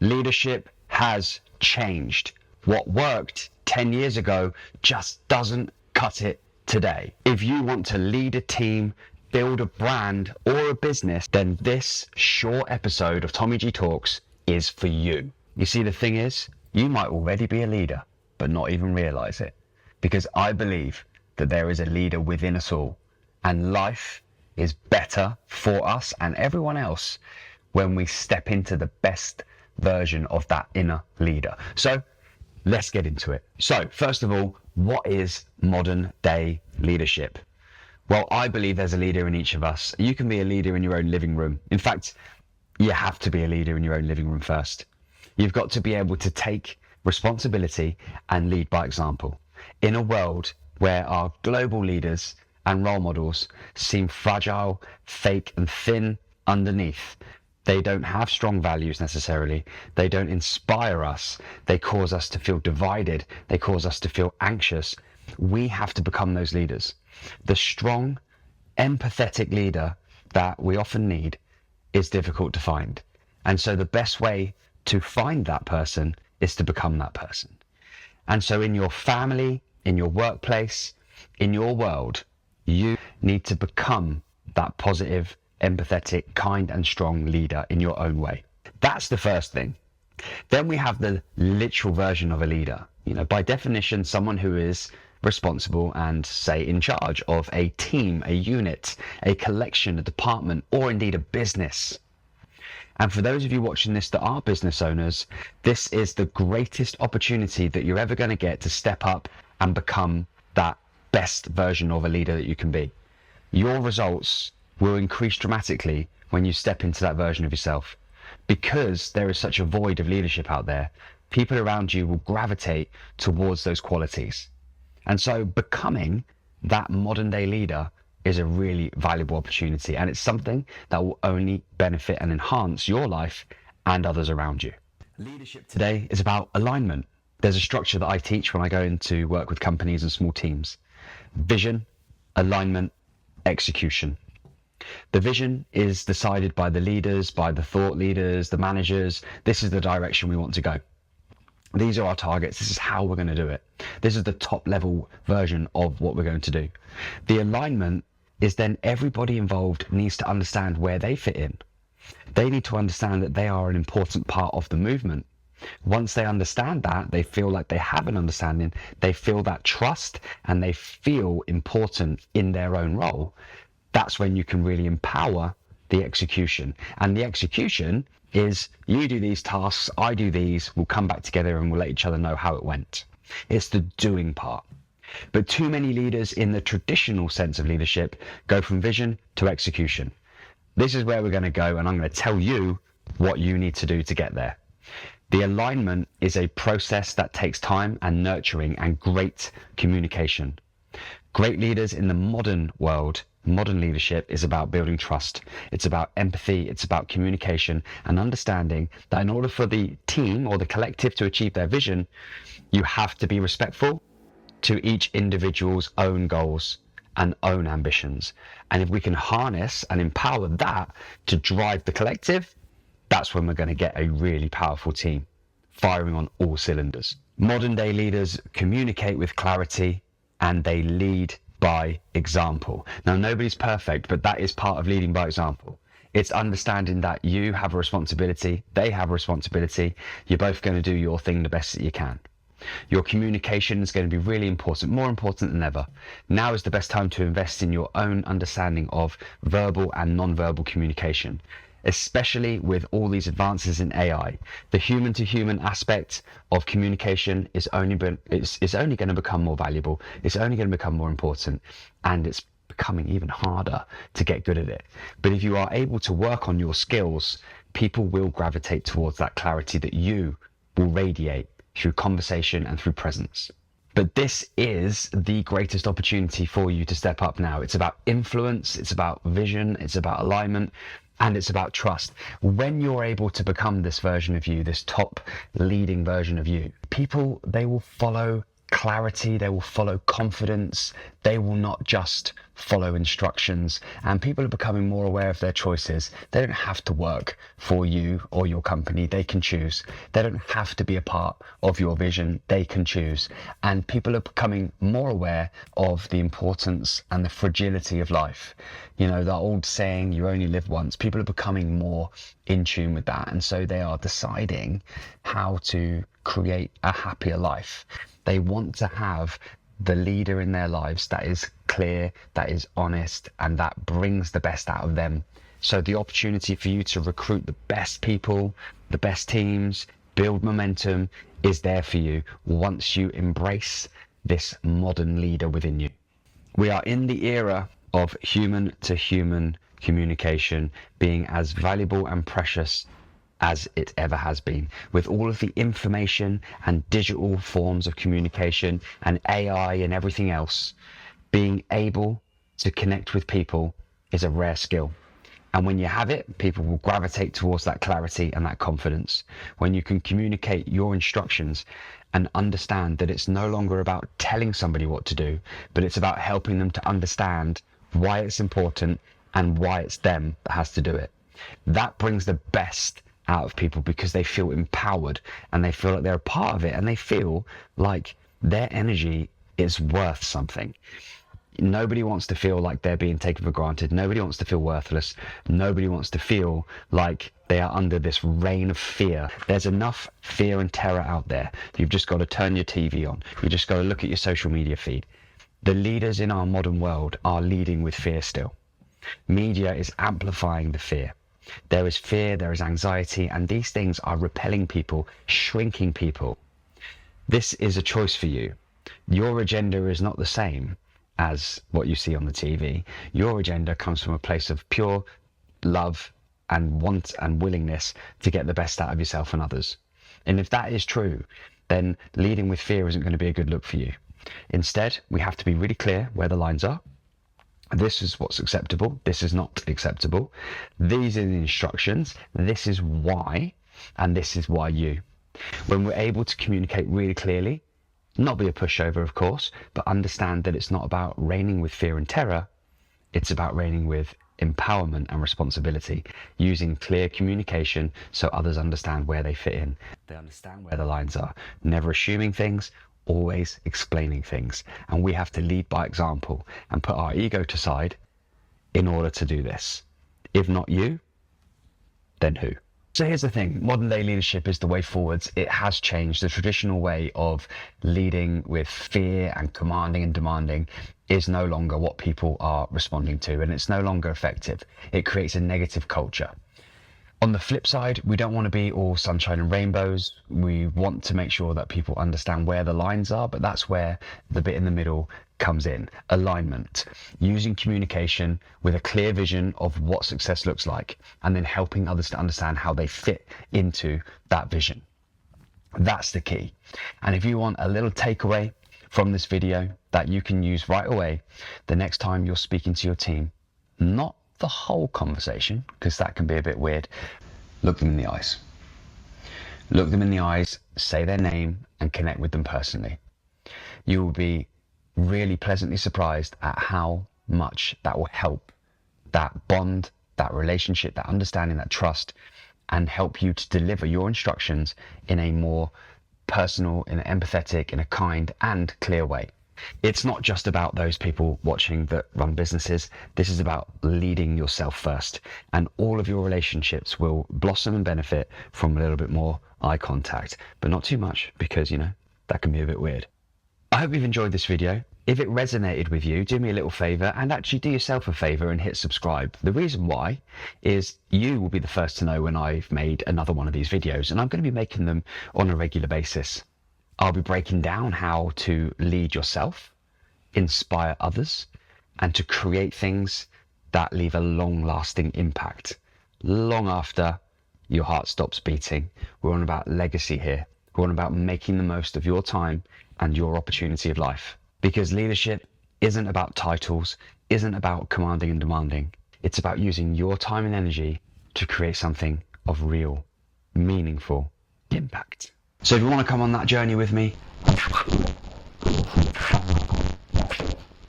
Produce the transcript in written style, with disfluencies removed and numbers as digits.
Leadership has changed. What worked 10 years ago just doesn't cut it today. If you want to lead a team, build a brand or a business, then this short episode of Tommy G Talks is for you. You see, the thing is, you might already be a leader, but not even realize it. Because I believe that there is a leader within us all, and life is better for us and everyone else when we step into the best version of that inner leader. So let's get into it. So first of all, what is modern day leadership? Well, I believe there's a leader in each of us. You can be a leader in your own living room. In fact, you have to be a leader in your own living room first. You've got to be able to take responsibility and lead by example. In a world where our global leaders and role models seem fragile, fake and thin underneath, they don't have strong values necessarily. They don't inspire us. They cause us to feel divided. They cause us to feel anxious. We have to become those leaders. The strong, empathetic leader that we often need is difficult to find. And so the best way to find that person is to become that person. And so in your family, in your workplace, in your world, you need to become that positive, empathetic, kind and strong leader in your own way. That's the first thing. Then we have the literal version of a leader. You know, by definition, someone who is responsible and, say, in charge of a team, a unit, a collection, a department, or indeed a business. And for those of you watching this that are business owners, this is the greatest opportunity that you're ever going to get to step up and become that best version of a leader that you can be. Your results will increase dramatically when you step into that version of yourself. Because there is such a void of leadership out there, people around you will gravitate towards those qualities. And so becoming that modern day leader is a really valuable opportunity, and it's something that will only benefit and enhance your life and others around you. Leadership today is about alignment. There's a structure that I teach when I go into work with companies and small teams. Vision, alignment, execution. The vision is decided by the leaders, by the thought leaders, the managers. This is the direction we want to go. These are our targets. This is how we're going to do it. This is the top level version of what we're going to do. The alignment is then everybody involved needs to understand where they fit in. They need to understand that they are an important part of the movement. Once they understand that, they feel like they have an understanding, they feel that trust, and they feel important in their own role. That's when you can really empower the execution. And the execution is you do these tasks, I do these, we'll come back together and we'll let each other know how it went. It's the doing part. But too many leaders in the traditional sense of leadership go from vision to execution. This is where we're going to go, and I'm going to tell you what you need to do to get there. The alignment is a process that takes time and nurturing and great communication. Great leaders in the modern world, modern leadership is about building trust. It's about empathy. It's about communication and understanding that in order for the team or the collective to achieve their vision, you have to be respectful to each individual's own goals and own ambitions. And if we can harness and empower that to drive the collective, that's when we're going to get a really powerful team firing on all cylinders. Modern day leaders communicate with clarity and they lead by example. Now, nobody's perfect, but that is part of leading by example. It's understanding that you have a responsibility, they have a responsibility. You're both going to do your thing the best that you can. Your communication is going to be really important, more important than ever. Now is the best time to invest in your own understanding of verbal and non-verbal communication, especially with all these advances in AI. The human-to-human aspect of communication is only going to become more valuable. It's only going to become more important, and it's becoming even harder to get good at it. But if you are able to work on your skills, people will gravitate towards that clarity that you will radiate through conversation and through presence. But this is the greatest opportunity for you to step up now. It's about influence, it's about vision, it's about alignment, and it's about trust. When you're able to become this version of you, this top leading version of you, people, they will follow clarity, they will follow confidence, they will not just follow instructions, and people are becoming more aware of their choices. They don't have to work for you or your company, they can choose. They don't have to be a part of your vision, they can choose. And people are becoming more aware of the importance and the fragility of life. You know, the old saying, you only live once. People are becoming more in tune with that, and so they are deciding how to create a happier life. They want to have the leader in their lives that is clear, that is honest, and that brings the best out of them. So the opportunity for you to recruit the best people, the best teams, build momentum is there for you once you embrace this modern leader within you. We are in the era of human to human communication being as valuable and precious as it ever has been. With all of the information and digital forms of communication and AI and everything else, being able to connect with people is a rare skill. And when you have it, people will gravitate towards that clarity and that confidence. When you can communicate your instructions and understand that it's no longer about telling somebody what to do, but it's about helping them to understand why it's important and why it's them that has to do it. That brings the best out of people because they feel empowered and they feel like they're a part of it, and they feel like their energy is worth something. Nobody wants to feel like they're being taken for granted. Nobody wants to feel worthless. Nobody wants to feel like they are under this reign of fear. There's enough fear and terror out there. You've just got to turn your TV on. You just got to look at your social media feed. The leaders in our modern world are leading with fear still. Media is amplifying the fear. There is fear, there is anxiety, and these things are repelling people, shrinking people. This is a choice for you. Your agenda is not the same as what you see on the TV. Your agenda comes from a place of pure love and want and willingness to get the best out of yourself and others. And if that is true, then leading with fear isn't going to be a good look for you. Instead, we have to be really clear where the lines are. This is what's acceptable. This is not acceptable. These are the instructions. This is why, and this is why you. When we're able to communicate really clearly, not be a pushover, of course, but understand that it's not about reigning with fear and terror. It's about reigning with empowerment and responsibility, using clear communication so others understand where they fit in. They understand where the lines are, never assuming things, always explaining things. And we have to lead by example and put our ego to side in order to do this. If not you, then who? So here's the thing, modern day leadership is the way forwards. It has changed. The traditional way of leading with fear and commanding and demanding is no longer what people are responding to, and it's no longer effective. It creates a negative culture. On the flip side, we don't want to be all sunshine and rainbows. We want to make sure that people understand where the lines are, but that's where the bit in the middle comes in. Alignment, using communication with a clear vision of what success looks like, and then helping others to understand how they fit into that vision. That's the key. And if you want a little takeaway from this video that you can use right away, the next time you're speaking to your team, not the whole conversation, because that can be a bit weird, look them in the eyes. Look them in the eyes, say their name, and connect with them personally. You will be really pleasantly surprised at how much that will help that bond, that relationship, that understanding, that trust, and help you to deliver your instructions in a more personal, in an empathetic, in a kind and clear way. It's not just about those people watching that run businesses. This is about leading yourself first, and all of your relationships will blossom and benefit from a little bit more eye contact, but not too much, because, you know, that can be a bit weird. I hope you've enjoyed this video. If it resonated with you, do me a little favor and actually do yourself a favor and hit subscribe. The reason why is you will be the first to know when I've made another one of these videos, and I'm going to be making them on a regular basis. I'll be breaking down how to lead yourself, inspire others, and to create things that leave a long-lasting impact, long after your heart stops beating. We're on about legacy here. We're on about making the most of your time and your opportunity of life. Because leadership isn't about titles, isn't about commanding and demanding. It's about using your time and energy to create something of real, meaningful impact. So if you want to come on that journey with me,